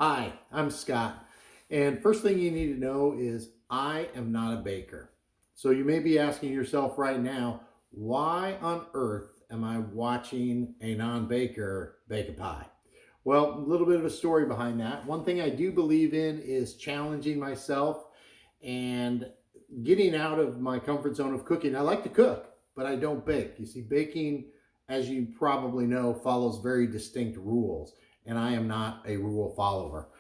Hi, I'm Scott. And first thing you need to know is I am not a baker. So you may be asking yourself right now, why on earth am I watching a non-baker bake a pie? Well, a little bit of a story behind that. One thing I do believe in is challenging myself and getting out of my comfort zone of cooking. I like to cook, but I don't bake. You see, baking, as you probably know, follows very distinct rules, and I am not a rule follower.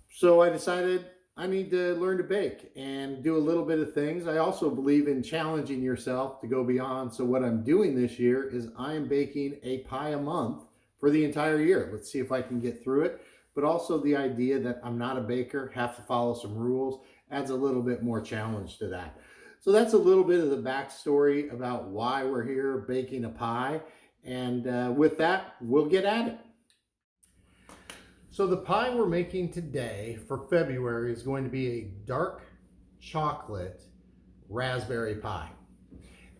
So I decided I need to learn to bake and do a little bit of things. I also believe in challenging yourself to go beyond. So what I'm doing this year is I am baking a pie a month for the entire year. Let's see if I can get through it. But also the idea that I'm not a baker, have to follow some rules, adds a little bit more challenge to that. So that's a little bit of the backstory about why we're here baking a pie. And with that, we'll get at it. So the pie we're making today for February is going to be a dark chocolate raspberry pie.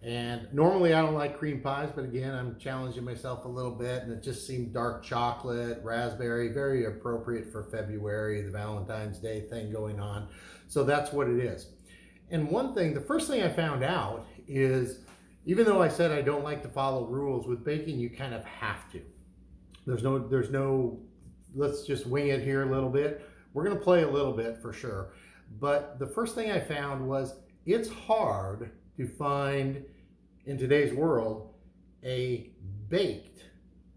And normally I don't like cream pies, but again, I'm challenging myself a little bit, and it just seemed dark chocolate, raspberry, very appropriate for February, the Valentine's Day thing going on. So that's what it is. And one thing, the first thing I found out is, even though I said I don't like to follow rules, with baking you kind of have to. There's no let's just wing it here a little bit. We're going to play a little bit for sure. But the first thing I found was it's hard to find in today's world a baked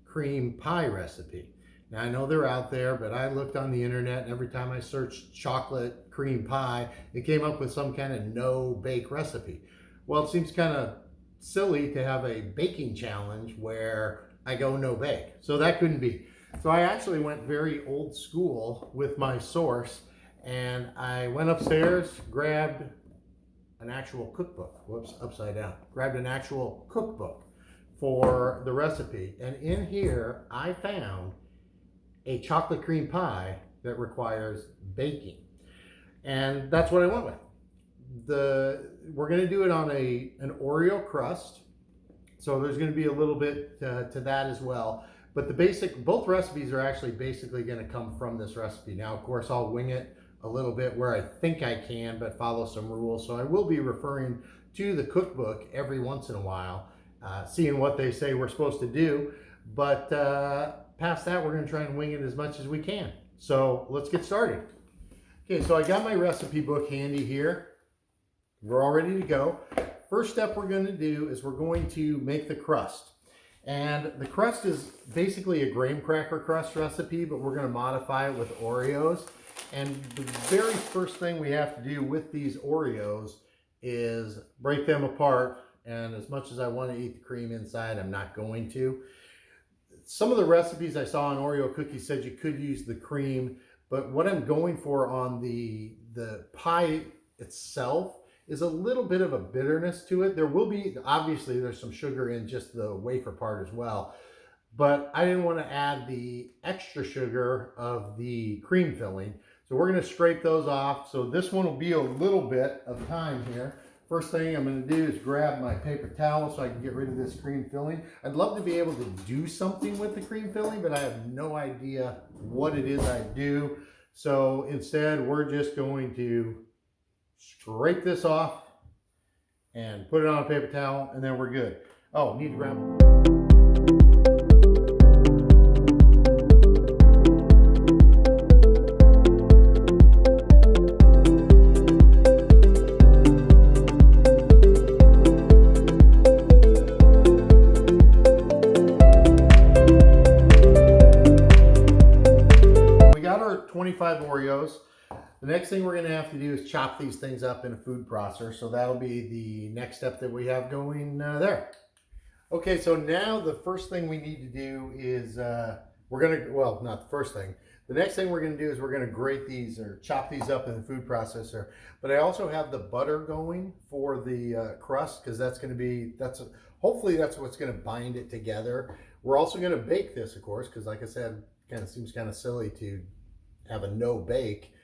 cream pie recipe. Now I know they're out there, but I looked on the internet, and every time I searched chocolate cream pie, it came up with some kind of no bake recipe. Well, it seems kind of silly to have a baking challenge where I go no bake. So that couldn't be. So I actually went very old school with my source, and I went upstairs, grabbed an actual cookbook. Whoops, upside down. Grabbed an actual cookbook for the recipe. And in here, I found a chocolate cream pie that requires baking. And that's what I went with. We're going to do it on an Oreo crust. So there's going to be a little bit to that as well. But both recipes are actually basically going to come from this recipe. Now, of course, I'll wing it a little bit where I think I can, but follow some rules. So I will be referring to the cookbook every once in a while, seeing what they say we're supposed to do. But past that, we're going to try and wing it as much as we can. So let's get started. Okay, so I got my recipe book handy here. We're all ready to go. First step we're going to do is we're going to make the crust. And the crust is basically a graham cracker crust recipe, but we're going to modify it with Oreos. And the very first thing we have to do with these Oreos is break them apart. And as much as I want to eat the cream inside, I'm not going to. Some of the recipes I saw on Oreo cookies said you could use the cream, but what I'm going for on the pie itself is a little bit of a bitterness to it. There will be, obviously there's some sugar in just the wafer part as well, but I didn't want to add the extra sugar of the cream filling. So we're going to scrape those off. So this one will be a little bit of time here. First thing I'm going to do is grab my paper towel so I can get rid of this cream filling. I'd love to be able to do something with the cream filling, but I have no idea what it is I do. So instead, we're just going to scrape this off and put it on a paper towel, and then we're good. Oh, need to grab we got our 25 Oreos. The next thing we're going to have to do is chop these things up in a food processor. So that'll be the next step that we have going there. Okay, so now the first thing we need to do is we're going to, well, not the first thing. The next thing we're going to do is we're going to grate these or chop these up in the food processor. But I also have the butter going for the crust, because that's going to be, hopefully that's what's going to bind it together. We're also going to bake this, of course, because like I said, kind of seems kind of silly to have a no bake.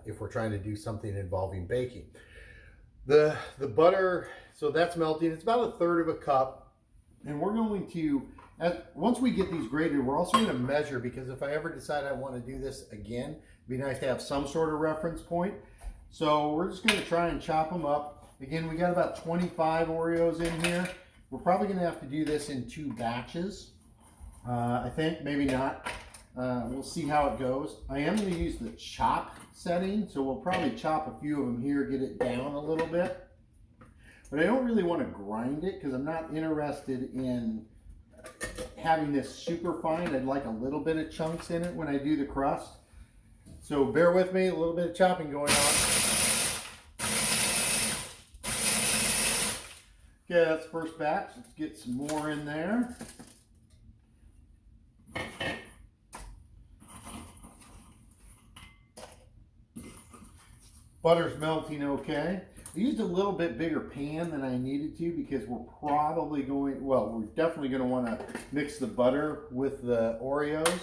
If we're trying to do something involving baking. The butter, so that's melting. It's about 1/3 of a cup. And we're going to Once we get these graded, we're also going to measure, because if I ever decide I want to do this again, it'd be nice to have some sort of reference point. So we're just going to try and chop them up. Again, we got about 25 Oreos in here. We're probably going to have to do this in 2 batches. I think, maybe not. We'll see how it goes. I am going to use the chop setting, so we'll probably chop a few of them here, get it down a little bit. But I don't really want to grind it because I'm not interested in having this super fine. I'd like a little bit of chunks in it when I do the crust. So bear with me, a little bit of chopping going on. Okay, that's the first batch. Let's get some more in there. Butter's melting okay. I used a little bit bigger pan than I needed to because we're probably going, well, we're definitely going to want to mix the butter with the Oreos.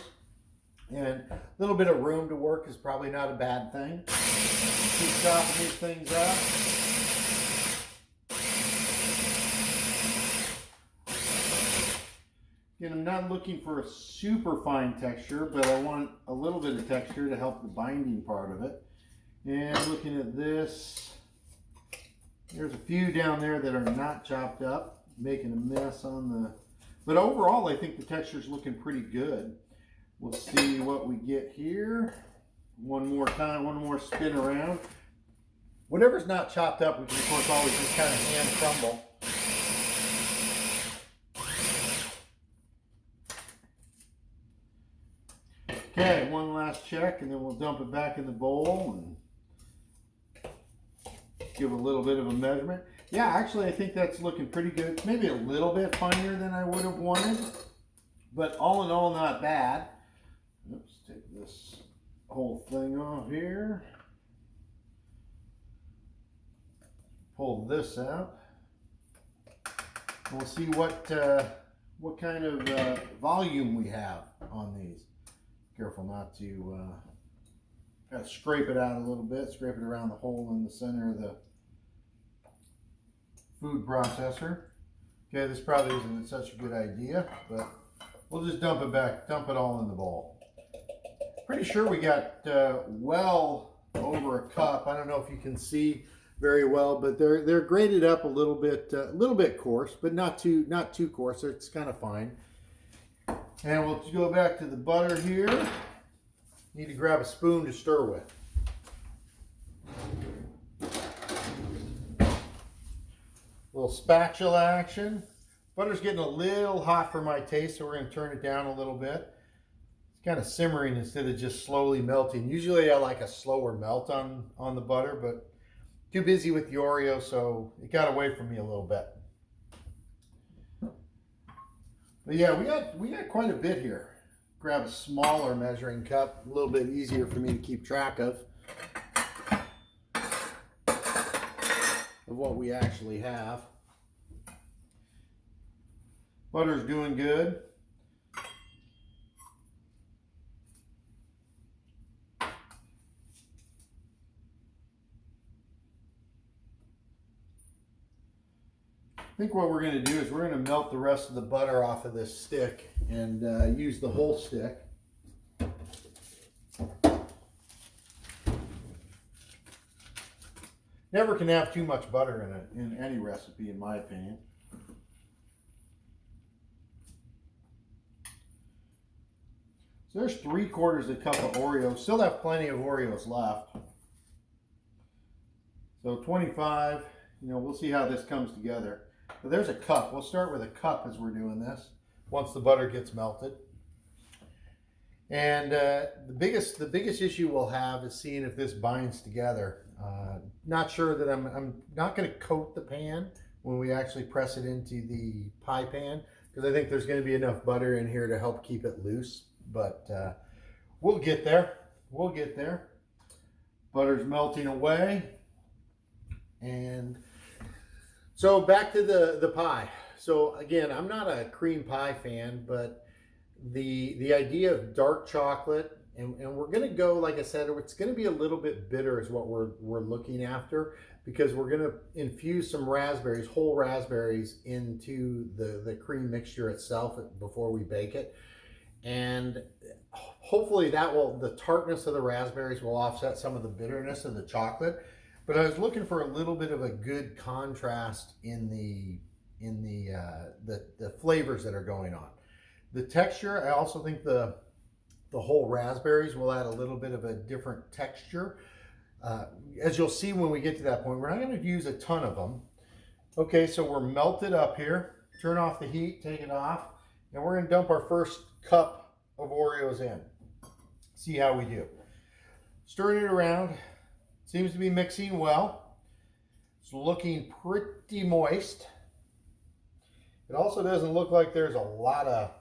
And a little bit of room to work is probably not a bad thing. Keep chopping these things up. Again, I'm not looking for a super fine texture, but I want a little bit of texture to help the binding part of it. And looking at this, there's a few down there that are not chopped up, making a mess on the, but overall I think the texture's looking pretty good. We'll see what we get here. One more time, one more spin around. Whatever's not chopped up, we can of course always just kind of hand crumble. Okay, one last check and then we'll dump it back in the bowl and give a little bit of a measurement. Yeah, actually I think that's looking pretty good. Maybe a little bit finer than I would have wanted, but all in all not bad. Let's take this whole thing off here. Pull this out. We'll see what kind of volume we have on these. Careful not to kind of scrape it out a little bit, scrape it around the hole in the center of the food processor. Okay, this probably isn't such a good idea, but we'll just dump it back, dump it all in the bowl. Pretty sure we got well over a cup. I don't know if you can see very well, but they're grated up a little bit coarse, but not too coarse. It's kind of fine. And we'll go back to the butter here. Need to grab a spoon to stir with. Little spatula action. Butter's getting a little hot for my taste, so we're going to turn it down a little bit. It's kind of simmering instead of just slowly melting. Usually I like a slower melt on the butter, but too busy with the Oreo, so it got away from me a little bit. But yeah, we got quite a bit here. Grab a smaller measuring cup, a little bit easier for me to keep track of what we actually have. Butter's doing good. I think what we're going to do is we're going to melt the rest of the butter off of this stick and use the whole stick. Never can have too much butter in it in any recipe, in my opinion. So there's 3/4 cup of Oreos. Still have plenty of Oreos left. So 25. You know, we'll see how this comes together. So there's a cup. We'll start with a cup as we're doing this, once the butter gets melted. And the biggest issue we'll have is seeing if this binds together. Not sure that I'm not going to coat the pan when we actually press it into the pie pan, because I think there's going to be enough butter in here to help keep it loose. But we'll get there. We'll get there. Butter's melting away. And so back to the pie. So again, I'm not a cream pie fan, but the idea of dark chocolate and we're going to go, like I said, it's going to be a little bit bitter is what we're looking after, because we're going to infuse some raspberries, whole raspberries, into the cream mixture itself before we bake it. And hopefully the tartness of the raspberries will offset some of the bitterness of the chocolate. But I was looking for a little bit of a good contrast in the flavors that are going on. The texture, I also think the whole raspberries will add a little bit of a different texture. As you'll see when we get to that point, we're not going to use a ton of them. Okay, so we're melted up here. Turn off the heat, take it off, and we're going to dump our first cup of Oreos in. See how we do. Stirring it around. Seems to be mixing well. It's looking pretty moist. It also doesn't look like there's a lot of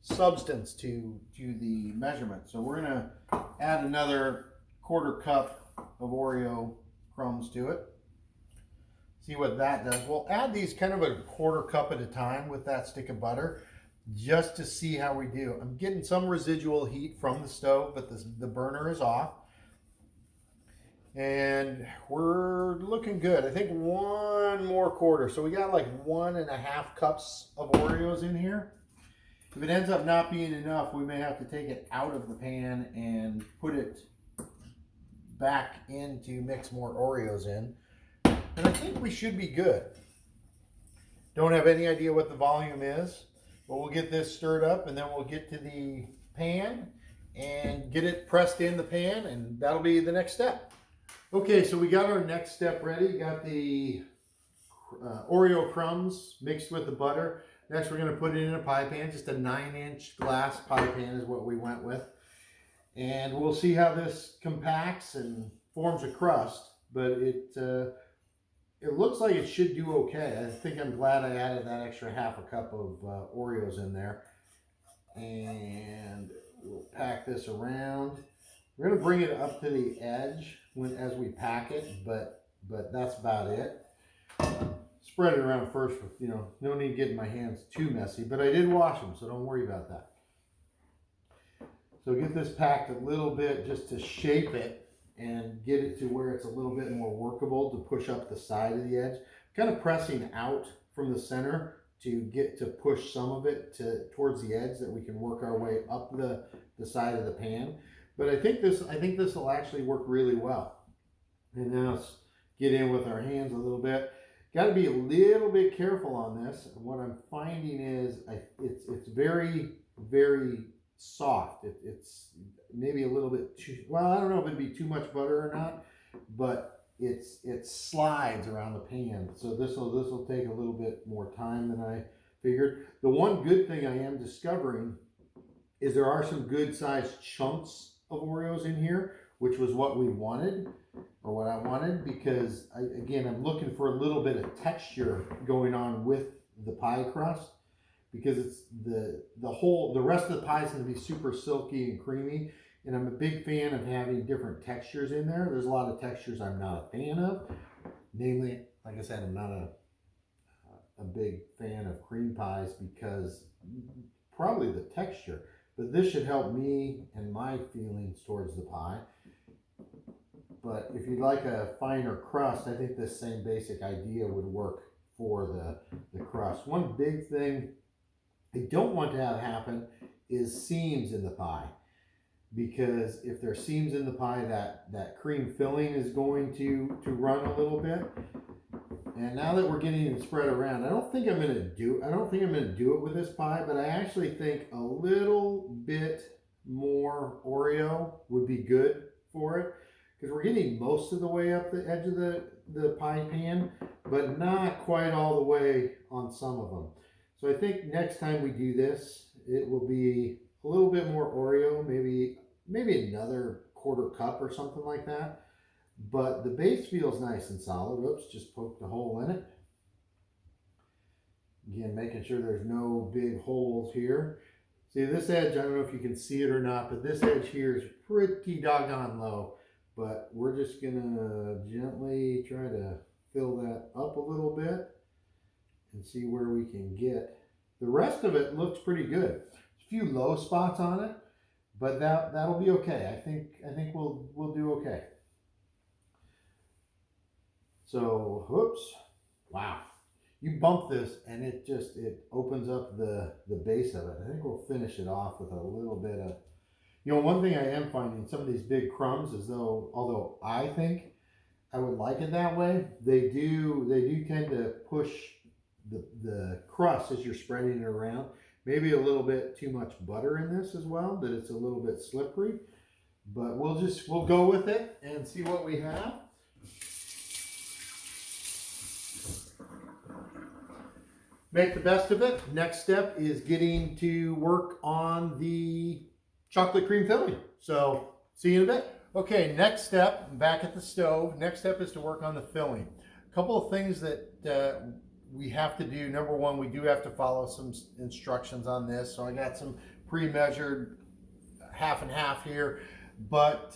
substance to the measurement. So we're going to add another 1/4 cup of Oreo crumbs to it. See what that does. We'll add these kind of a 1/4 cup at a time with that stick of butter, just to see how we do. I'm getting some residual heat from the stove, but the burner is off. And we're looking good. I think 1 more 1/4. So we got like 1.5 cups of Oreos in here. If it ends up not being enough, we may have to take it out of the pan and put it back in to mix more Oreos in. And I think we should be good. Don't have any idea what the volume is, but we'll get this stirred up and then we'll get to the pan and get it pressed in the pan, and that'll be the next step. Okay, so we got our next step ready. Got the Oreo crumbs mixed with the butter. Next, we're going to put it in a pie pan. Just a 9-inch glass pie pan is what we went with. And we'll see how this compacts and forms a crust. But it looks like it should do okay. I think I'm glad I added that extra 1/2 cup of Oreos in there. And we'll pack this around. We're going to bring it up to the edge as we pack it, but that's about it. Spread it around first, no need getting my hands too messy, but I did wash them, so don't worry about that. So get this packed a little bit just to shape it and get it to where it's a little bit more workable to push up the side of the edge. Kind of pressing out from the center to push some of it towards the edge, that we can work our way up the side of the pan. But I think this will actually work really well. And now let's get in with our hands a little bit. Got to be a little bit careful on this. What I'm finding is it's very, very soft. It's maybe a little bit too, well, I don't know if it'd be too much butter or not, but it slides around the pan. So this will take a little bit more time than I figured. The one good thing I am discovering is there are some good sized chunks of Oreos in here, which was what we wanted, or what I wanted, because I'm looking for a little bit of texture going on with the pie crust, because it's the rest of the pie is going to be super silky and creamy, and I'm a big fan of having different textures in there. There's a lot of textures I'm not a fan of, namely, like I said, I'm not a big fan of cream pies because probably the texture, but this should help me and my feelings towards the pie. But if you'd like a finer crust, I think this same basic idea would work for the crust. One big thing I don't want to have happen is seams in the pie, because if there's seams in the pie, that cream filling is going to run a little bit. And now that we're getting it spread around, I don't think I'm going to do it with this pie, but I actually think a little bit more Oreo would be good for it, because we're getting most of the way up the edge of the pie pan, but not quite all the way on some of them. So I think next time we do this, it will be a little bit more Oreo, maybe another 1/4 cup or something like that. But the base feels nice and solid. Oops, just poked a hole in it. Again, making sure there's no big holes here. See, this edge, I don't know if you can see it or not, but this edge here is pretty doggone low. But we're just gonna gently try to fill that up a little bit and see where we can get. The rest of it looks pretty good. There's a few low spots on it, but that'll be okay. I think we'll do okay. So, whoops, wow. You bump this and it opens up the base of it. I think we'll finish it off with a little bit of, one thing I am finding, some of these big crumbs, as though, although I think I would like it that way, they do tend to push the crust as you're spreading it around. Maybe a little bit too much butter in this as well, that it's a little bit slippery. But we'll go with it and see what we have. Make the best of it. Next step is getting to work on the chocolate cream filling. So see you in a bit. Okay, next step, back at the stove. Next step is to work on the filling. A couple of things that we have to do. Number one, we do have to follow some instructions on this. So I got some pre-measured half and half here. But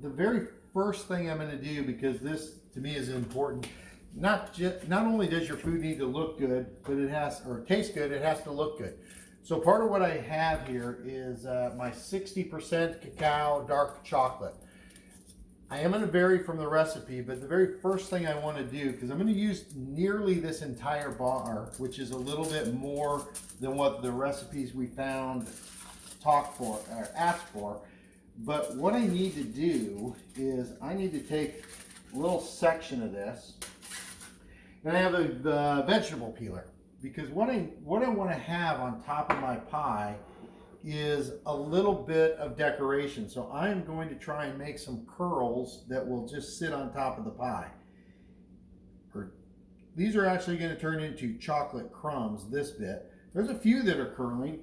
the very first thing I'm going to do, because this to me is important, not only does your food need to look good, but it has, or taste good, it has to look good. So part of what I have here is my 60% cacao dark chocolate. I am going to vary from the recipe, but the very first thing I want to do, because I'm going to use nearly this entire bar, which is a little bit more than what the recipes we found asked for. But what I need to do is I need to take a little section of this, and I have the vegetable peeler, because what I want to have on top of my pie is a little bit of decoration. So I'm going to try and make some curls that will just sit on top of the pie. These are actually going to turn into chocolate crumbs, this bit. There's a few that are curling,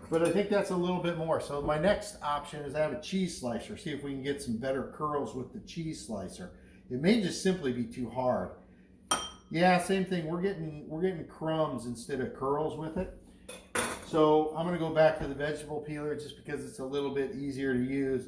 but I think that's a little bit more. So my next option is I have a cheese slicer. See if we can get some better curls with the cheese slicer. It may just simply be too hard. Yeah, same thing. We're getting crumbs instead of curls with it. So I'm going to go back to the vegetable peeler just because it's a little bit easier to use.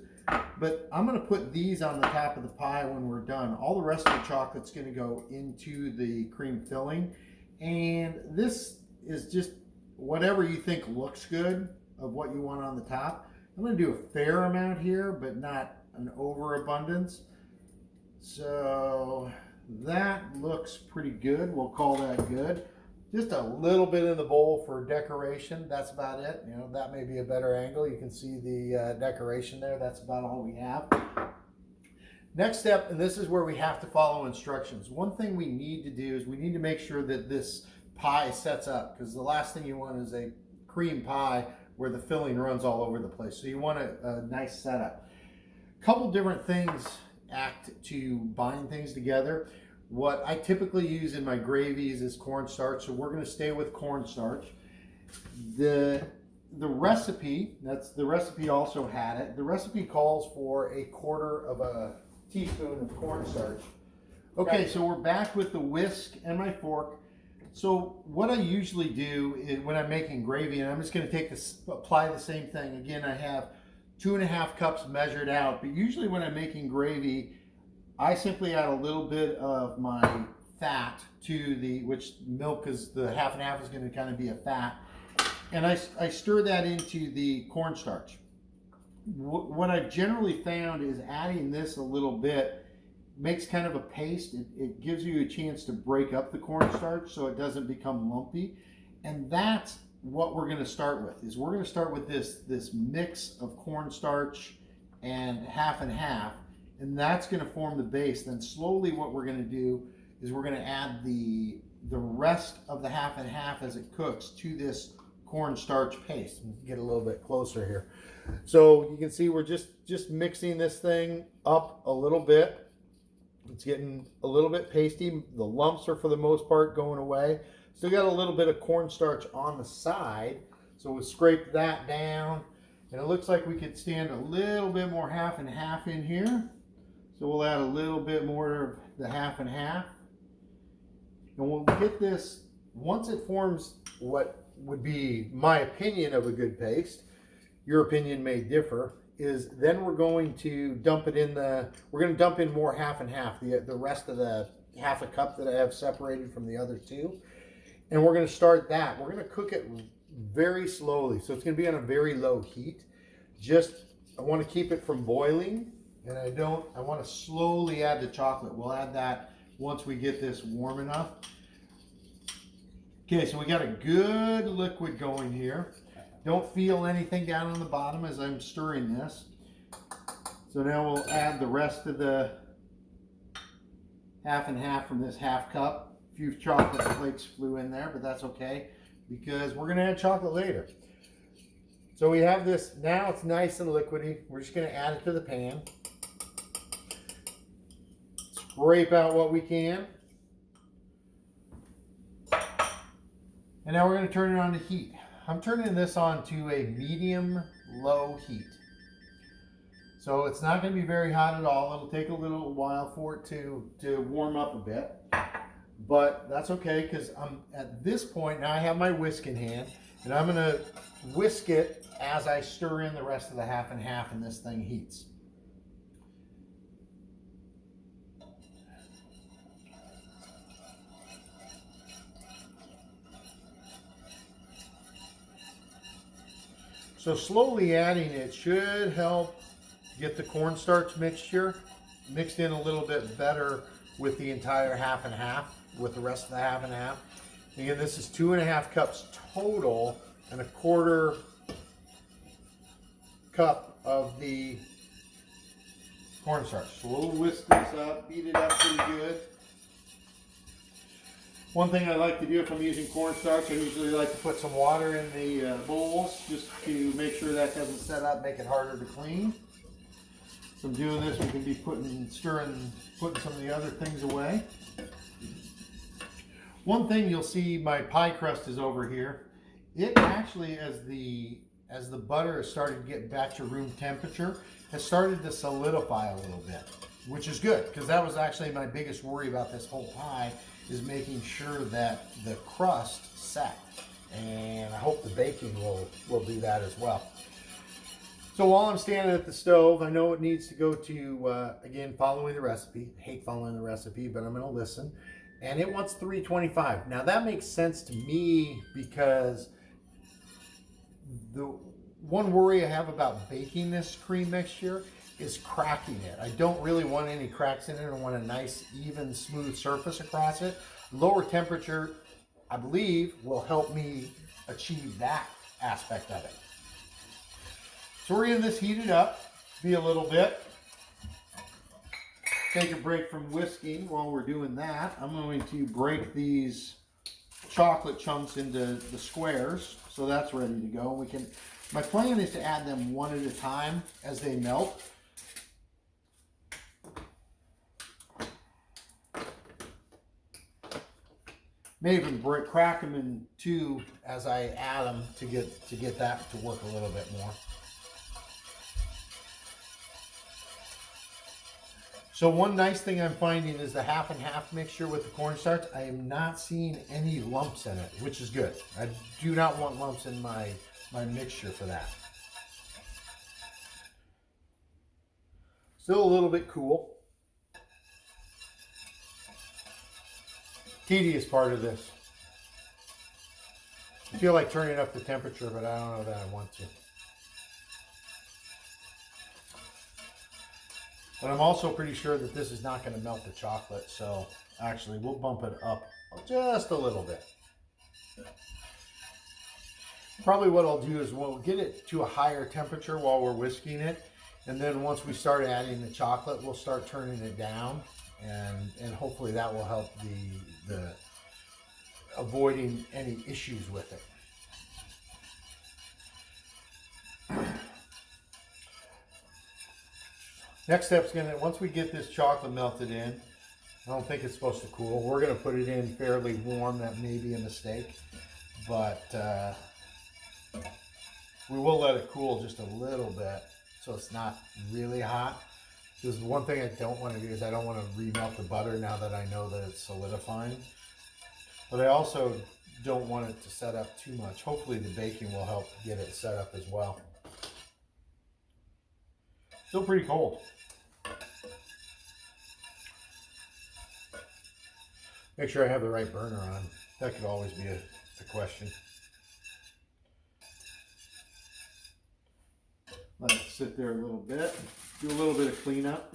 But I'm going to put these on the top of the pie when we're done. All the rest of the chocolate's going to go into the cream filling. And this is just whatever you think looks good of what you want on the top. I'm going to do a fair amount here, but not an overabundance. So that looks pretty good. We'll call that good. Just a little bit in the bowl for decoration. That's about it. That may be a better angle. You can see the decoration there. That's about all we have. Next step, and this is where we have to follow instructions. One thing we need to do is we need to make sure that this pie sets up, because the last thing you want is a cream pie where the filling runs all over the place. So you want a nice setup. A couple different things act to bind things together. What I typically use in my gravies is cornstarch, so we're going to stay with cornstarch. The recipe, the recipe also had it. The recipe calls for 1/4 teaspoon of cornstarch. Okay, so we're back with the whisk and my fork. So what I usually do is when I'm making gravy, and I'm just going to apply the same thing. Again, I have 2.5 cups measured out, but usually when I'm making gravy, I simply add a little bit of my fat to which milk is the half and half is going to kind of be a fat. And I stir that into the cornstarch. What I've generally found is adding this a little bit makes kind of a paste. It gives you a chance to break up the cornstarch so it doesn't become lumpy. And that's what we're going to start with, is we're going to start with this mix of cornstarch and half, and that's going to form the base. Then slowly what we're going to do is we're going to add the rest of the half and half as it cooks to this cornstarch paste. Get a little bit closer here. So you can see we're just mixing this thing up a little bit. It's getting a little bit pasty. The lumps are for the most part going away. Still got a little bit of cornstarch on the side. So we'll scrape that down. And it looks like we could stand a little bit more half and half in here. So we'll add a little bit more of the half and half. And we'll get this, once it forms what would be my opinion of a good paste, your opinion may differ, is then we're going to dump it in we're going to dump in more half and half, the rest of the half a cup that I have separated from the other two. And we're going to start that. We're going to cook it very slowly. So it's going to be on a very low heat. Just I want to keep it from boiling, and I want to slowly add the chocolate. We'll add that once we get this warm enough. Okay, so we got a good liquid going here. Don't feel anything down on the bottom as I'm stirring this. So now we'll add the rest of the half and half from this half cup. A few chocolate flakes flew in there, but that's okay because we're going to add chocolate later. So we have this, now it's nice and liquidy. We're just going to add it to the pan. Scrape out what we can. And now we're going to turn it on to heat. I'm turning this on to a medium-low heat. So it's not going to be very hot at all. It'll take a little while for it to warm up a bit. But that's okay because I'm at this point, now I have my whisk in hand. And I'm going to whisk it as I stir in the rest of the half and half and this thing heats. So slowly adding it should help get the cornstarch mixture mixed in a little bit better with the entire half and half, with the rest of the half and half. Again, this is 2.5 cups total and 1/4 cup of the cornstarch. So we'll whisk this up, beat it up pretty good. One thing I like to do if I'm using cornstarch, I usually like to put some water in the bowls just to make sure that doesn't set up, make it harder to clean. So I'm doing this, we can be putting some of the other things away. One thing you'll see, my pie crust is over here. It actually, as the butter has started to get back to room temperature, has started to solidify a little bit, which is good because that was actually my biggest worry about this whole pie, is making sure that the crust set, and I hope the baking will do that as well. So while I'm standing at the stove, I know it needs to go to, again, following the recipe. I hate following the recipe, but I'm going to listen. And it wants 325. Now that makes sense to me because the one worry I have about baking this cream mixture is cracking it. I don't really want any cracks in it. I want a nice, even, smooth surface across it. Lower temperature, I believe, will help me achieve that aspect of it. So we're getting this heated up, be a little bit. Take a break from whisking while we're doing that. I'm going to break these chocolate chunks into the squares, so that's ready to go. My plan is to add them one at a time as they melt. May even crack them in two as I add them to get that to work a little bit more. So one nice thing I'm finding is the half and half mixture with the cornstarch. I am not seeing any lumps in it, which is good. I do not want lumps in my mixture for that. Still a little bit cool. Tedious part of this. I feel like turning up the temperature, but I don't know that I want to. But I'm also pretty sure that this is not going to melt the chocolate, so actually we'll bump it up just a little bit. Probably what I'll do is we'll get it to a higher temperature while we're whisking it, and then once we start adding the chocolate, we'll start turning it down, and hopefully that will help the avoiding any issues with it. Next step's once we get this chocolate melted in, I don't think it's supposed to cool. We're gonna put it in fairly warm. That may be a mistake, but we will let it cool just a little bit so it's not really hot. Because one thing I don't want to do is I don't want to remelt the butter now that I know that it's solidifying. But I also don't want it to set up too much. Hopefully the baking will help get it set up as well. Still pretty cold. Make sure I have the right burner on. That could always be a question. Let's sit there a little bit, do a little bit of cleanup.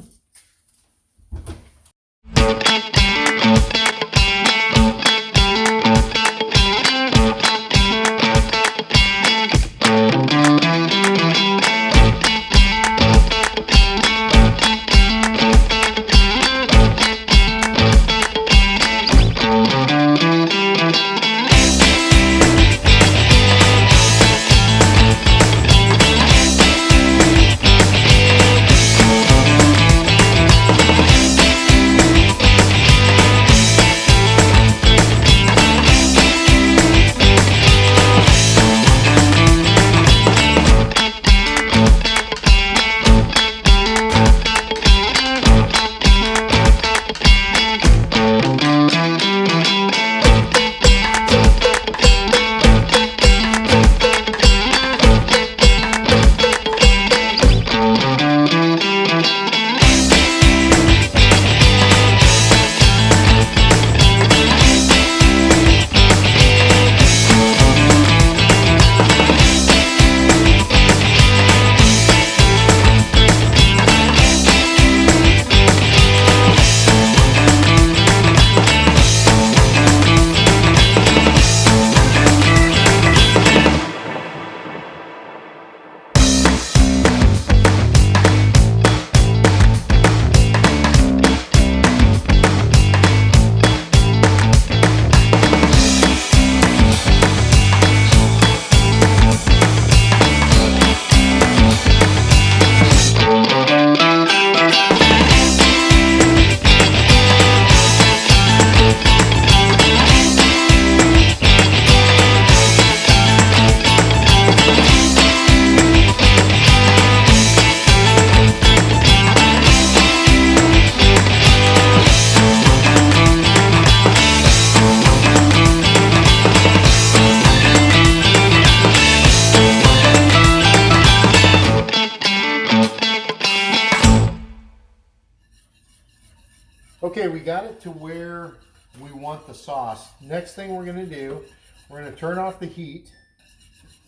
Okay, we got it to where we want the sauce. Next thing we're going to do, we're going to turn off the heat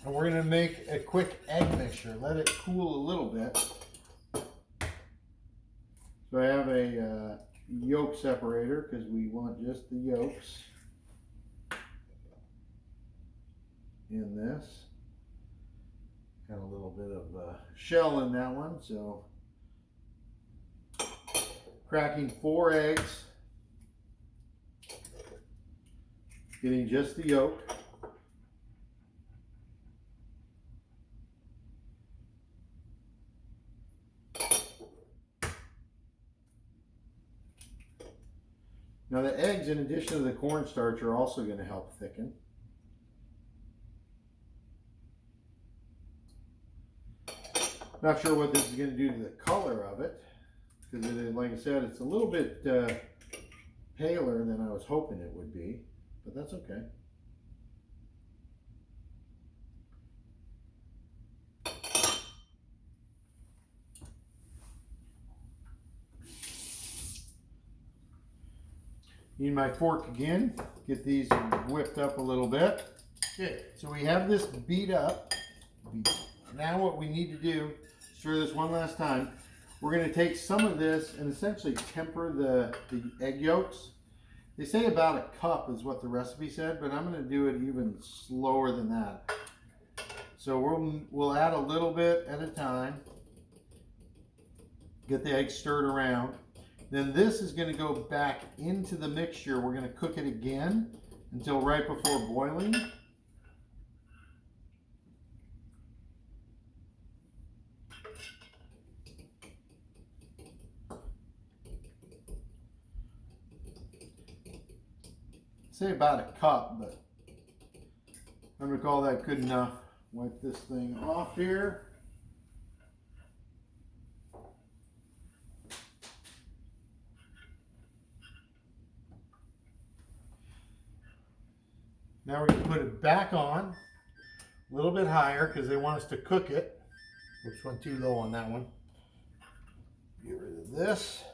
and we're going to make a quick egg mixture. Let it cool a little bit. So I have a yolk separator because we want just the yolks in this. Got a little bit of shell in that one, so cracking 4 eggs, getting just the yolk. Now the eggs, in addition to the cornstarch, are also going to help thicken. Not sure what this is going to do to the color of it, because like I said, it's a little bit paler than I was hoping it would be, but that's okay. Need my fork again, get these whipped up a little bit. Okay, so we have this beat up. Now what we need to do, stir this one last time. We're going to take some of this and essentially temper the egg yolks. They say about a cup is what the recipe said, but I'm going to do it even slower than that. So we'll add a little bit at a time. Get the eggs stirred around. Then this is going to go back into the mixture. We're going to cook it again until right before boiling. Say about a cup, but I'm going to call that good enough. Wipe this thing off here. Now we're going to put it back on a little bit higher because they want us to cook it. Oops, went too low on that one. Get rid of this.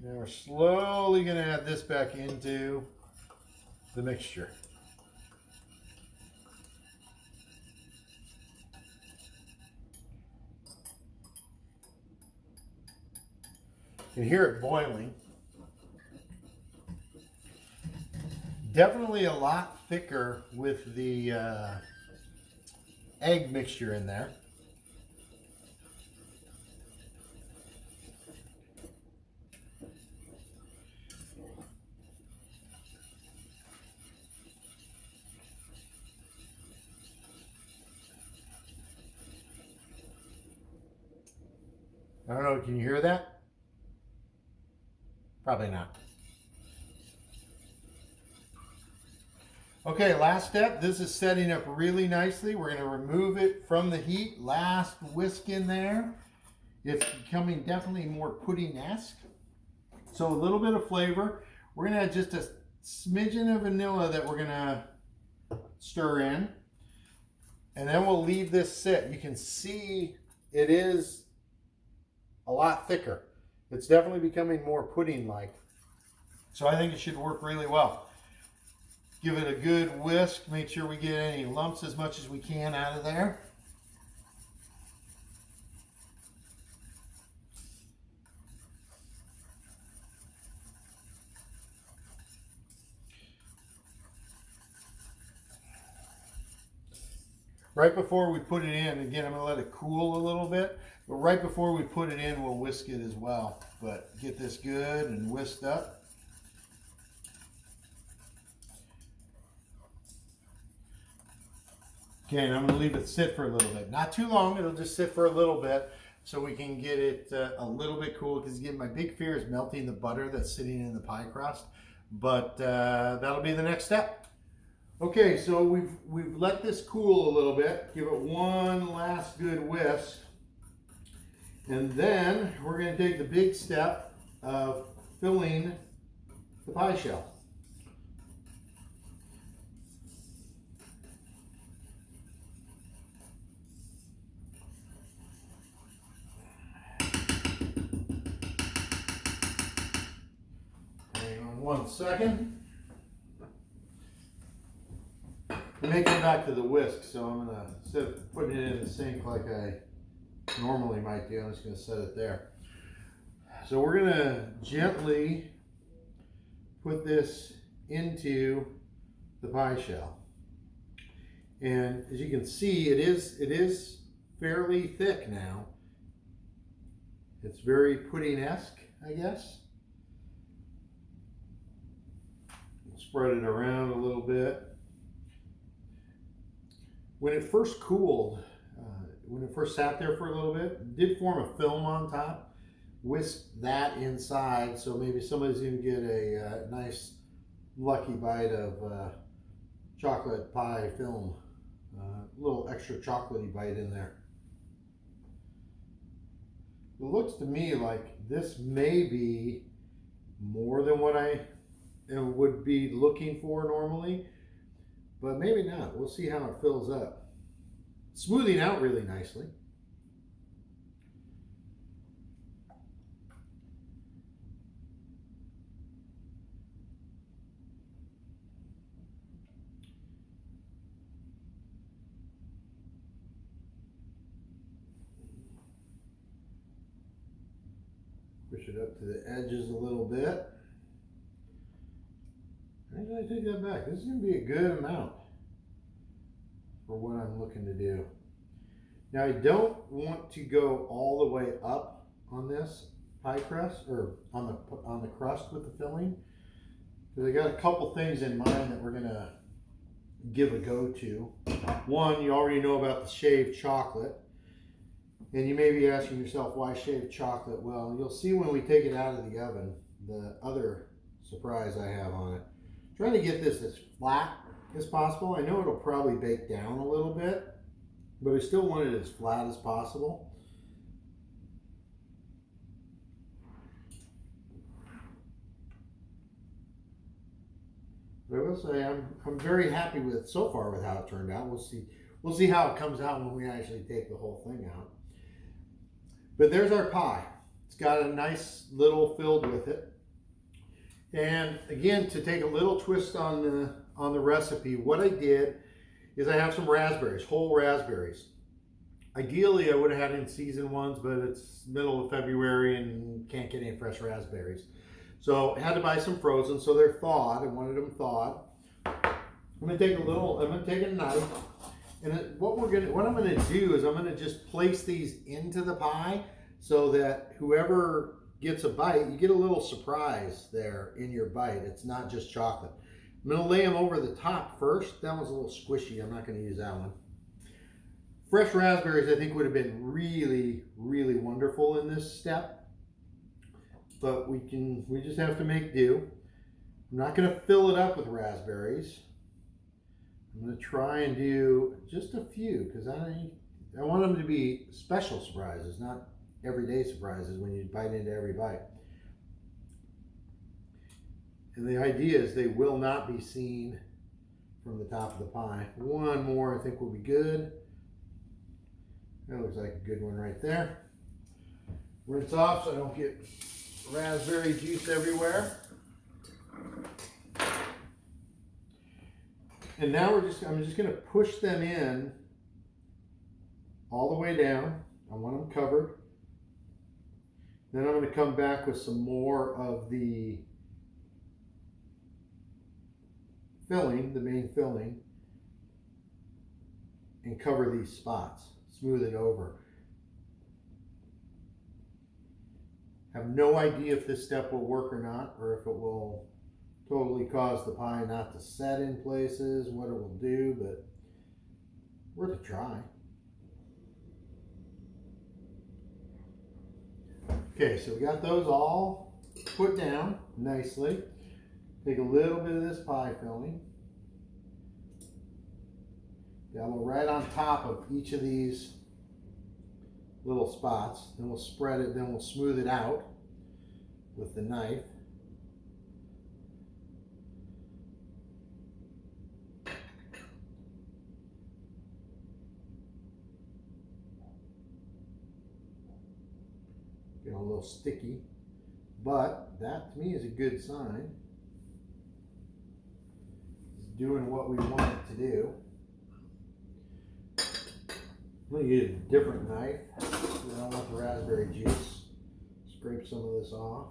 Now we're slowly going to add this back into the mixture. You can hear it boiling. Definitely a lot thicker with the egg mixture in there. I don't know, can you hear that? Probably not. Okay, last step. This is setting up really nicely. We're going to remove it from the heat. Last whisk in there. It's becoming definitely more pudding-esque. So a little bit of flavor. We're going to add just a smidgen of vanilla that we're going to stir in. And then we'll leave this sit. You can see it is a lot thicker. It's definitely becoming more pudding-like. So I think it should work really well. Give it a good whisk. Make sure we get any lumps as much as we can out of there. Right before we put it in, again, I'm going to let it cool a little bit, but right before we put it in, we'll whisk it as well. But get this good and whisked up. Okay, and I'm going to leave it sit for a little bit. Not too long, it'll just sit for a little bit so we can get it a little bit cool, because again, my big fear is melting the butter that's sitting in the pie crust. But that'll be the next step. Okay, so we've let this cool a little bit. Give it one last good whisk. And then we're going to take the big step of filling the pie shell. Hang on 1 second. We may come back to the whisk, so I'm going to, instead of putting it in the sink like I normally might do, I'm just going to set it there. So we're going to gently put this into the pie shell. And as you can see, it is fairly thick now. It's very pudding-esque, I guess. Spread it around a little bit. When it first cooled, when it first sat there for a little bit, it did form a film on top. Whisk that inside, so maybe somebody's going to get a nice lucky bite of chocolate pie film. A little extra chocolatey bite in there. It looks to me like this may be more than what I would be looking for normally. But maybe not. We'll see how it fills up. Smoothing out really nicely. Push it up to the edges a little bit. I take that back. This is going to be a good amount for what I'm looking to do. Now I don't want to go all the way up on this pie crust, or on the crust with the filling, because I got a couple things in mind that we're going to give a go to. One, you already know about the shaved chocolate, and you may be asking yourself, why shaved chocolate? Well, you'll see when we take it out of the oven the other surprise I have on it. Trying to get this as flat as possible. I know it'll probably bake down a little bit, but I still want it as flat as possible. But I will say I'm very happy with so far with how it turned out. We'll see how it comes out when we actually take the whole thing out. But there's our pie. It's got a nice little filled with it. And again, to take a little twist on the recipe, what I did is I have some raspberries, whole raspberries. Ideally, I would have had in season ones, but it's middle of February and can't get any fresh raspberries. So I had to buy some frozen, so they're thawed. I wanted them thawed. I'm gonna take a knife, and what I'm gonna do is I'm gonna just place these into the pie so that whoever gets a bite, you get a little surprise there in your bite. It's not just chocolate. I'm gonna lay them over the top first. That one's a little squishy. I'm not gonna use that one. Fresh raspberries, I think, would have been really, really wonderful in this step, but we just have to make do. I'm not gonna fill it up with raspberries. I'm gonna try and do just a few because I want them to be special surprises, not everyday surprises when you bite into every bite. And the idea is they will not be seen from the top of the pie. One more I think will be good. That looks like a good one right there. Rinse off so I don't get raspberry juice everywhere. And now I'm just gonna push them in all the way down. I want them covered. Then I'm going to come back with some more of the filling, the main filling, and cover these spots, smooth it over. Have no idea if this step will work or not, or if it will totally cause the pie not to set in places, what it will do, but worth a try. Okay, so we got those all put down nicely. Take a little bit of this pie filling. Dabble right on top of each of these little spots. Then we'll spread it, then we'll smooth it out with the knife. Get a little sticky, but that to me is a good sign. It's doing what we want it to do. I'm going to use a different knife. I don't want the raspberry juice. Scrape some of this off.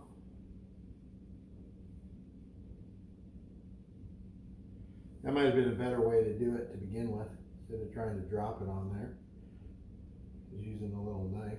That might have been a better way to do it to begin with, instead of trying to drop it on there. Just using a little knife.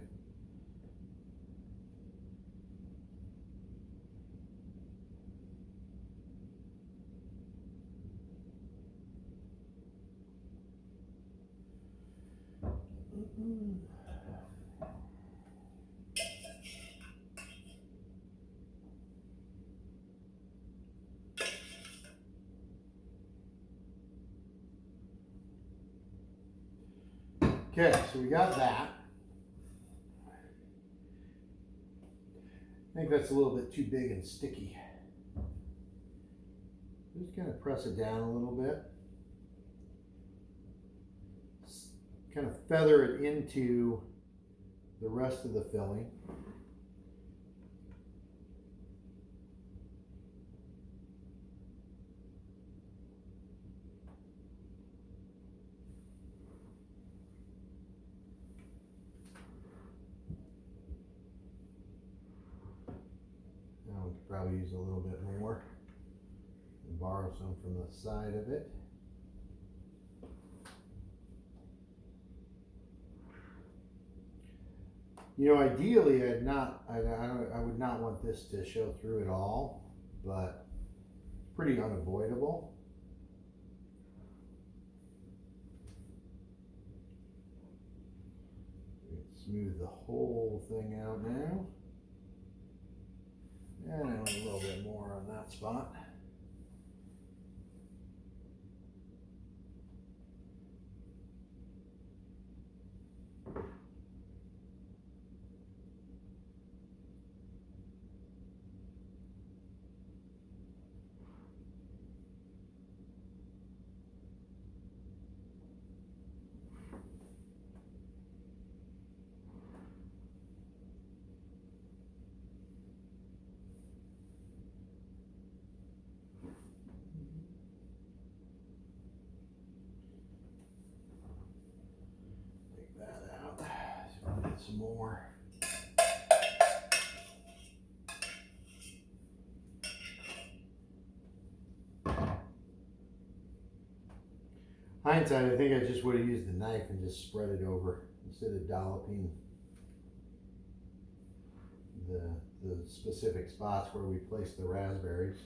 Okay, so we got that. I think that's a little bit too big and sticky. Just kind of press it down a little bit. Kind of feather it into the rest of the filling. Now we could probably use a little bit more and borrow some from the side of it. You know, ideally, I would not want this to show through at all, but it's pretty unavoidable. Smooth the whole thing out now. And I want a little bit more on that spot. more. Hindsight, I think I just would have used a knife and just spread it over instead of dolloping the specific spots where we place the raspberries.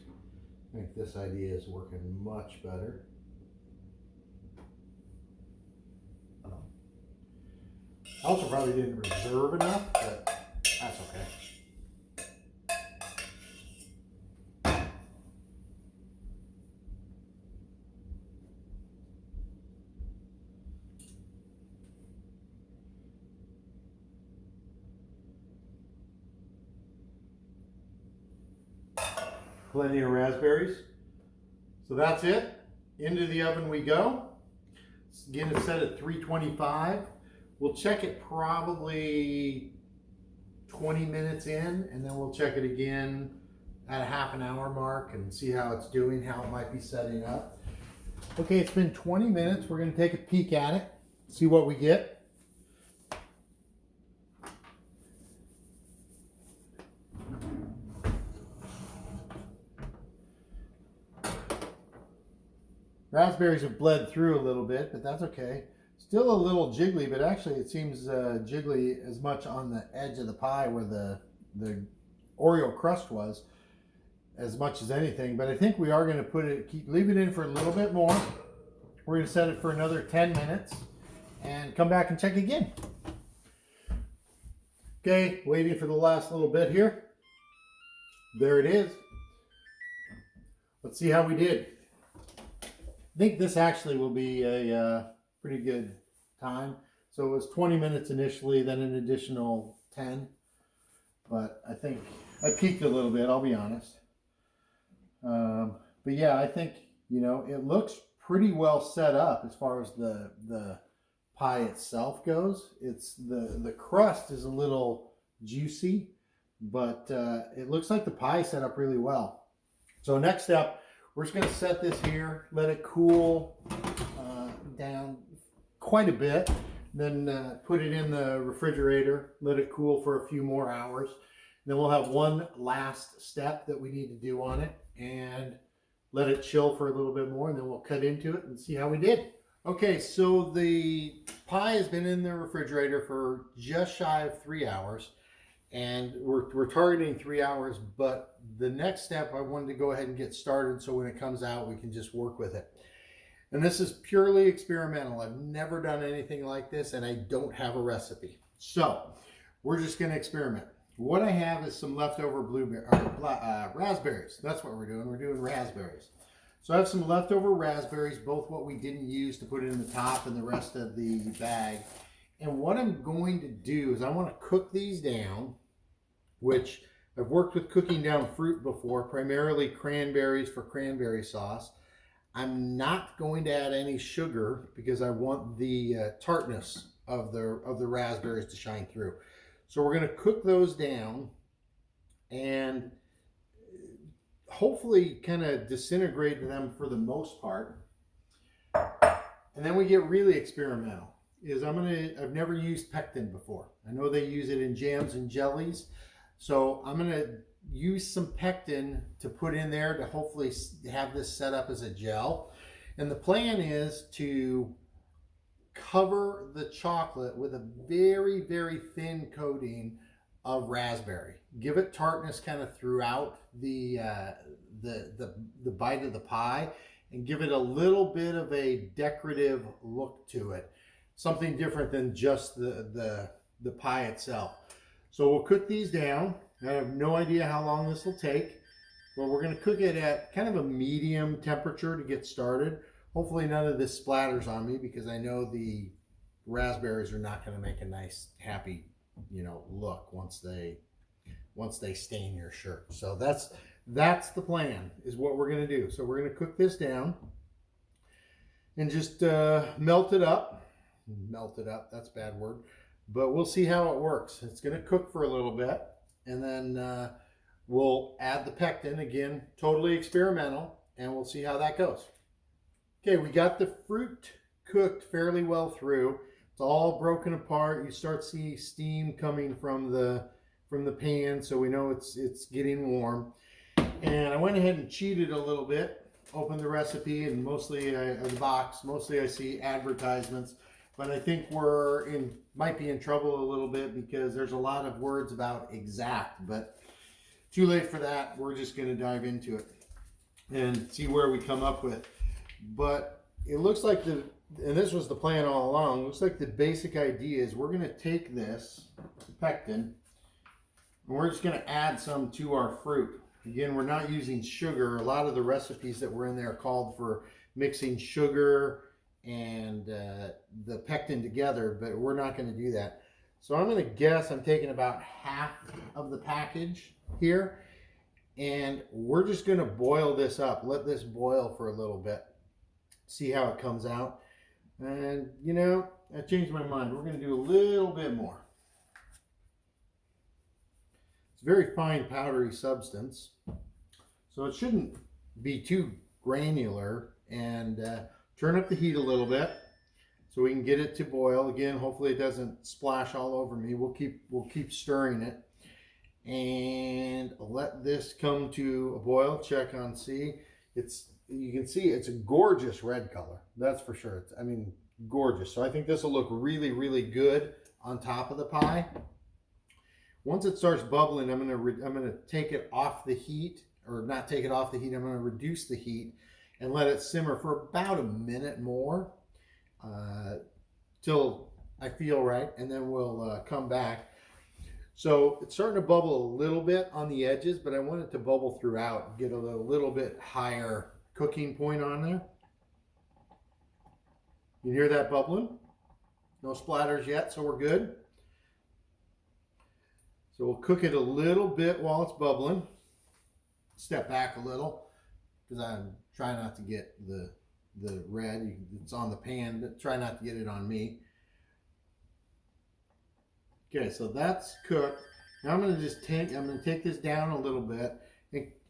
I think this idea is working much better. I also probably didn't reserve enough, but that's okay. Plenty of raspberries. So that's it. Into the oven we go. Again, it's set at 325. We'll check it probably 20 minutes in, and then we'll check it again at a half an hour mark and see how it's doing, how it might be setting up. Okay, it's been 20 minutes. We're going to take a peek at it, see what we get. Raspberries have bled through a little bit, but that's okay. Still a little jiggly, but actually it seems jiggly as much on the edge of the pie where the Oreo crust was as much as anything. But I think we are going to leave it in for a little bit more. We're going to set it for another 10 minutes and come back and check again. Okay, waiting for the last little bit here. There it is. Let's see how we did. I think this actually will be a pretty good time. So it was 20 minutes initially, then an additional 10. But I think I peaked a little bit, I'll be honest. But yeah, I think, you know, it looks pretty well set up as far as the pie itself goes. It's the crust is a little juicy, but it looks like the pie is set up really well. So next step, we're just going to set this here, let it cool down quite a bit, then put it in the refrigerator, let it cool for a few more hours. Then we'll have one last step that we need to do on it and let it chill for a little bit more, and then we'll cut into it and see how we did. Okay, so the pie has been in the refrigerator for just shy of 3 hours. And we're targeting 3 hours, but the next step I wanted to go ahead and get started so when it comes out we can just work with it. And this is purely experimental. I've never done anything like this and I don't have a recipe. So we're just going to experiment. What I have is some leftover raspberries. That's what we're doing. We're doing raspberries. So I have some leftover raspberries, both what we didn't use to put in the top and the rest of the bag. And what I'm going to do is I want to cook these down, which I've worked with cooking down fruit before, primarily cranberries for cranberry sauce. I'm not going to add any sugar because I want the tartness of the raspberries to shine through. So we're going to cook those down and hopefully kind of disintegrate them for the most part. And then we get really experimental. I've never used pectin before. I know they use it in jams and jellies. So I'm going to use some pectin to put in there to hopefully have this set up as a gel. And the plan is to cover the chocolate with a very, very thin coating of raspberry. Give it tartness kind of throughout the bite of the pie and give it a little bit of a decorative look to it. Something different than just the pie itself. So we'll cook these down. I have no idea how long this will take, but we're going to cook it at kind of a medium temperature to get started. Hopefully none of this splatters on me because I know the raspberries are not going to make a nice, happy, look once they stain your shirt. So that's the plan, is what we're going to do. So we're going to cook this down and just melt it up. Melt it up, that's a bad word. But we'll see how it works. It's going to cook for a little bit, and then we'll add the pectin, again, totally experimental, and we'll see how that goes. Okay, we got the fruit cooked fairly well through. It's all broken apart. You start seeing steam coming from the pan, so we know it's getting warm. And I went ahead and cheated a little bit. Opened the recipe, and the box. Mostly I see advertisements, but I think might be in trouble a little bit because there's a lot of words about exact. But too late for that. We're just going to dive into it and see where we come up with. But it looks like and this was the plan all along. Looks like the basic idea is we're going to take this pectin, and we're just going to add some to our fruit. Again, we're not using sugar. A lot of the recipes that were in there called for mixing sugar and the pectin together, but we're not going to do that. So I'm going to guess I'm taking about half of the package here, and we're just going to boil this up. Let this boil for a little bit. See how it comes out. And, you know, I changed my mind. We're going to do a little bit more. Very fine powdery substance, so it shouldn't be too granular. And turn up the heat a little bit so we can get it to boil. Again, hopefully it doesn't splash all over me. We'll keep stirring it and let this come to a boil. Check on see. You can see it's a gorgeous red color, that's for sure. I mean, gorgeous. So I think this will look really, really good on top of the pie. Once it starts bubbling, I'm gonna take it off the heat, or not take it off the heat. I'm gonna reduce the heat and let it simmer for about a minute more till I feel right, and then we'll come back. So it's starting to bubble a little bit on the edges, but I want it to bubble throughout, get a little bit higher cooking point on there. You hear that bubbling? No splatters yet, so we're good. So we'll cook it a little bit while it's bubbling. Step back a little because I'm trying not to get the red. It's on the pan, but try not to get it on me. Okay, so that's cooked. Now I'm going to take this down a little bit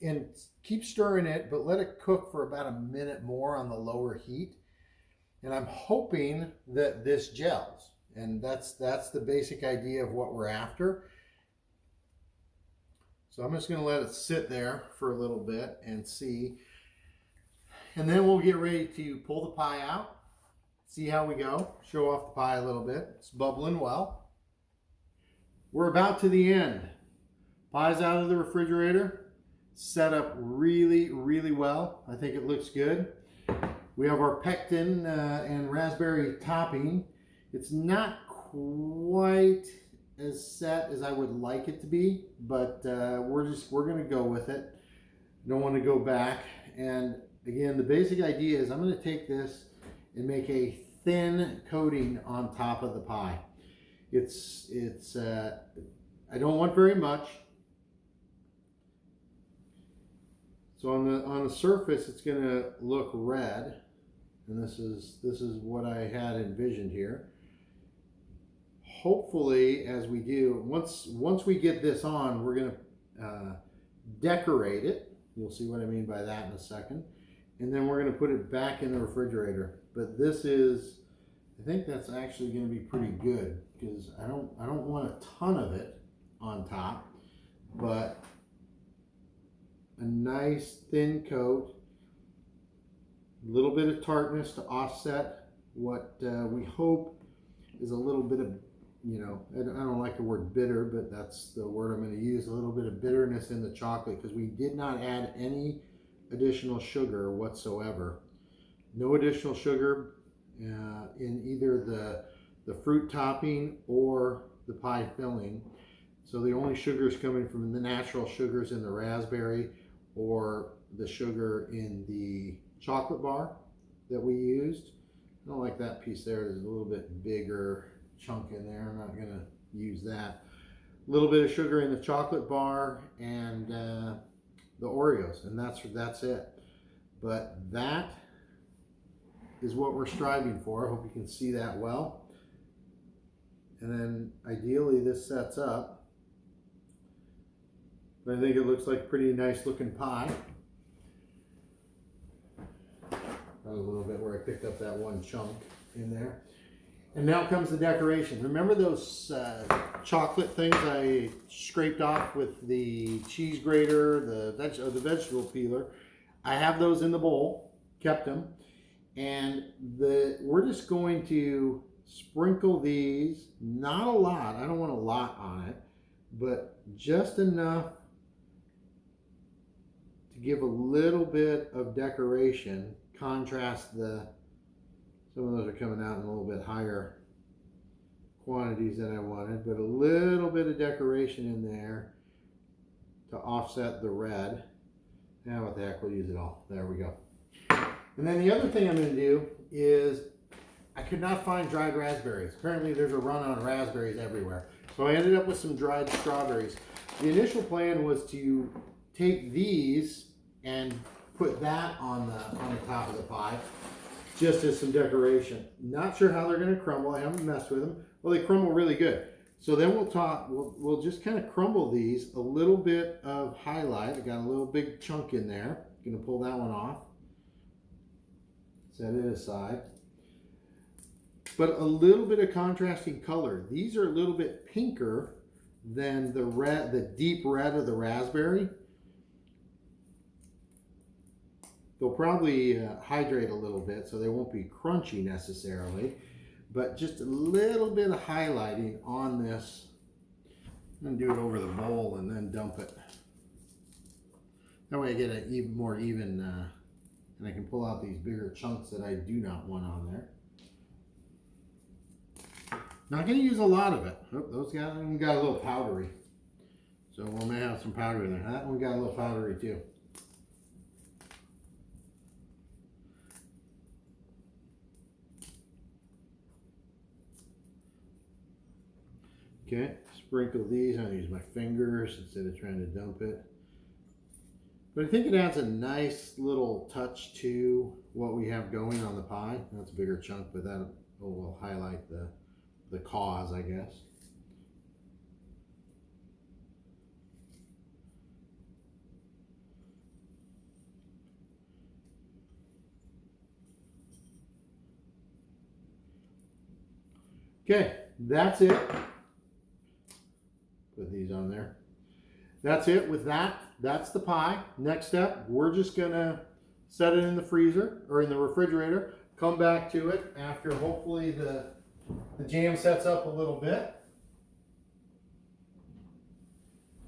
and keep stirring it, but let it cook for about a minute more on the lower heat. And I'm hoping that this gels, and that's the basic idea of what we're after. So I'm just going to let it sit there for a little bit and see. And then we'll get ready to pull the pie out, see how we go, show off the pie a little bit. It's bubbling well. We're about to the end. Pie's out of the refrigerator, set up really, really well. I think it looks good. We have our pectin and raspberry topping. It's not quite as set as I would like it to be, but we're going to go with it. Don't want to go back. And again, the basic idea is I'm going to take this and make a thin coating on top of the pie. I don't want very much. So on the surface, it's going to look red, and this is what I had envisioned here. Hopefully, as we do, once we get this on, we're going to decorate it. You'll see what I mean by that in a second. And then we're going to put it back in the refrigerator. But I think that's actually going to be pretty good because I don't want a ton of it on top, but a nice thin coat, a little bit of tartness to offset what we hope is a little bit of, I don't like the word bitter, but that's the word I'm going to use, a little bit of bitterness in the chocolate because we did not add any additional sugar whatsoever. No additional sugar in either the fruit topping or the pie filling. So the only sugar is coming from the natural sugars in the raspberry or the sugar in the chocolate bar that we used. I don't like that piece there. There's a little bit bigger chunk in there. I'm not going to use that. A little bit of sugar in the chocolate bar and the Oreos, and that's it. But that is what we're striving for. I hope you can see that well. And then ideally this sets up. But I think it looks like a pretty nice looking pie. That was a little bit where I picked up that one chunk in there. And now comes the decoration. Remember those chocolate things I scraped off with the cheese grater, the vegetable peeler? I have those in the bowl, kept them. And we're just going to sprinkle these, not a lot. I don't want a lot on it, but just enough to give a little bit of decoration. Contrast some of those are coming out in a little bit higher quantities than I wanted, but a little bit of decoration in there to offset the red. Now what the heck, we'll use it all. There we go. And then the other thing I'm going to do is I could not find dried raspberries. Apparently there's a run on raspberries everywhere. So I ended up with some dried strawberries. The initial plan was to take these and put that on the top of the pie, just as some decoration. Not sure how they're going to crumble. I haven't messed with them. Well, they crumble really good. So then we'll just kind of crumble these, a little bit of highlight. I got a little big chunk in there. Going to pull that one off. Set it aside. But a little bit of contrasting color. These are a little bit pinker than the deep red of the raspberry. They'll probably hydrate a little bit, so they won't be crunchy necessarily, but just a little bit of highlighting on this. I'm gonna do it over the bowl and then dump it. That way I get an even more even, and I can pull out these bigger chunks that I do not want on there. Not gonna use a lot of it. Oh, those got a little powdery, so we may have some powder in there. That one got a little powdery too. Okay, sprinkle these. I'm going to use my fingers instead of trying to dump it. But I think it adds a nice little touch to what we have going on the pie. That's a bigger chunk, but that will highlight the cause, I guess. Okay, that's it. Put these on there. That's it with that. That's the pie. Next step, we're just gonna set it in the freezer or in the refrigerator. Come back to it after hopefully the jam sets up a little bit.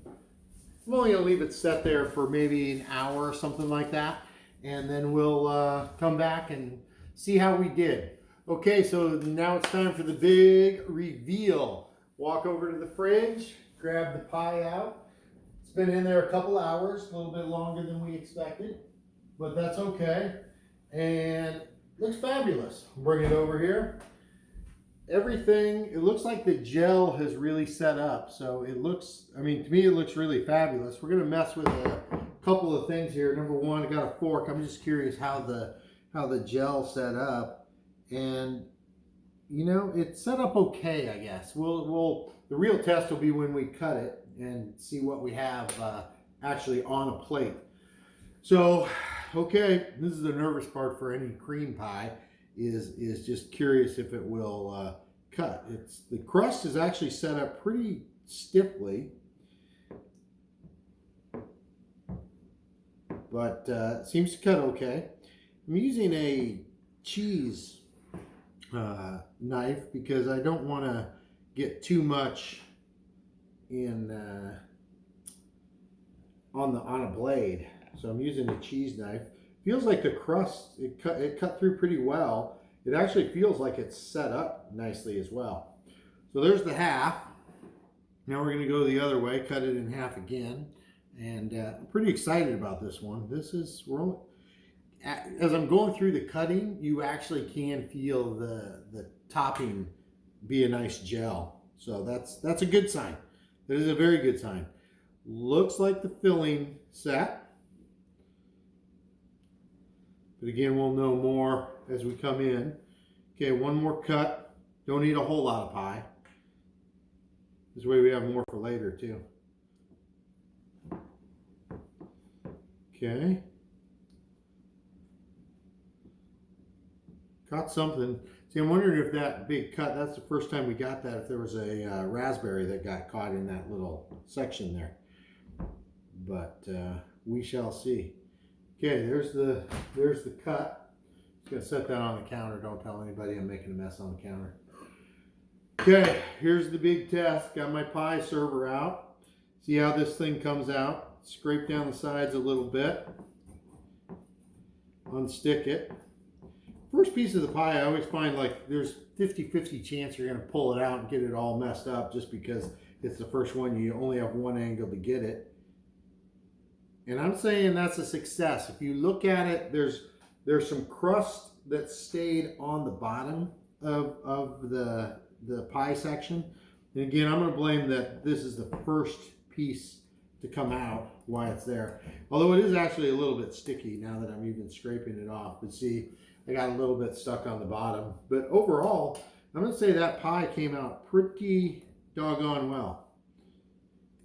I'm only gonna leave it set there for maybe an hour or something like that. And then we'll come back and see how we did. Okay, so now it's time for the big reveal. Walk over to the fridge. Grab the pie out. It's been in there a couple hours, a little bit longer than we expected, but that's okay. And looks fabulous. Bring it over here. Everything, it looks like the gel has really set up. So it looks, I mean, to me, it looks really fabulous. We're gonna mess with a couple of things here. Number one, I got a fork. I'm just curious how the gel set up. And you know, it's set up okay, I guess. The real test will be when we cut it and see what we have actually on a plate. So, okay, this is the nervous part for any cream pie, is just curious if it will cut. The crust is actually set up pretty stiffly, but it seems to cut okay. I'm using a cheese knife because I don't want to get too much in on a blade, so I'm using a cheese knife. Feels like the crust, it cut through pretty well. It actually feels like it's set up nicely as well. So there's the half. Now we're going to go the other way, cut it in half again, and I'm pretty excited about this one. As I'm going through the cutting, you actually can feel the topping be a nice gel. So that's a good sign. That is a very good sign. Looks like the filling set. But again, we'll know more as we come in. Okay, one more cut. Don't need a whole lot of pie. This way we have more for later too. Okay. Got something. See, I'm wondering if that big cut, that's the first time we got that, if there was a raspberry that got caught in that little section there. But we shall see. Okay, there's the cut. Just gonna set that on the counter. Don't tell anybody I'm making a mess on the counter. Okay, here's the big test. Got my pie server out. See how this thing comes out. Scrape down the sides a little bit. Unstick it. First piece of the pie, I always find like there's 50-50 chance you're going to pull it out and get it all messed up just because it's the first one. You only have one angle to get it. And I'm saying that's a success. If you look at it, there's some crust that stayed on the bottom of the pie section. And again, I'm going to blame that this is the first piece to come out why it's there. Although it is actually a little bit sticky now that I'm even scraping it off. But see, I got a little bit stuck on the bottom. But overall, I'm going to say that pie came out pretty doggone well.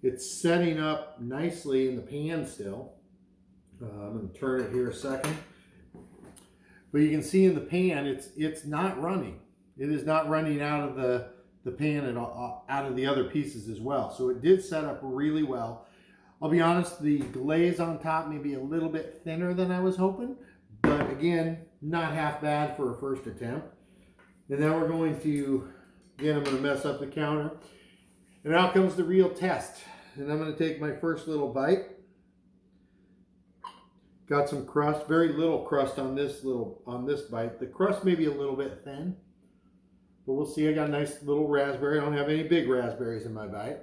It's setting up nicely in the pan still. I'm going to turn it here a second. But you can see in the pan, it's not running. It is not running out of the pan and out of the other pieces as well. So it did set up really well. I'll be honest, the glaze on top may be a little bit thinner than I was hoping. But again, not half bad for a first attempt. And then we're going to, again, I'm going to mess up the counter. And now comes the real test. And I'm going to take my first little bite. Got some crust, very little crust on this bite. The crust may be a little bit thin, but we'll see. I got a nice little raspberry. I don't have any big raspberries in my bite.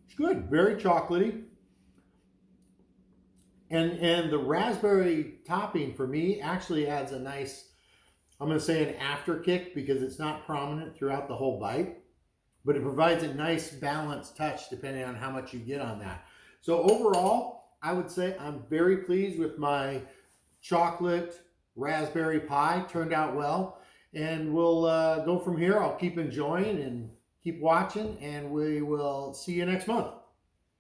It's good, very chocolatey. And the raspberry topping for me actually adds a nice, I'm going to say an after kick because it's not prominent throughout the whole bite, but it provides a nice balanced touch depending on how much you get on that. So overall, I would say I'm very pleased with my chocolate raspberry pie. Turned out well. And we'll go from here. I'll keep enjoying and keep watching, and we will see you next month.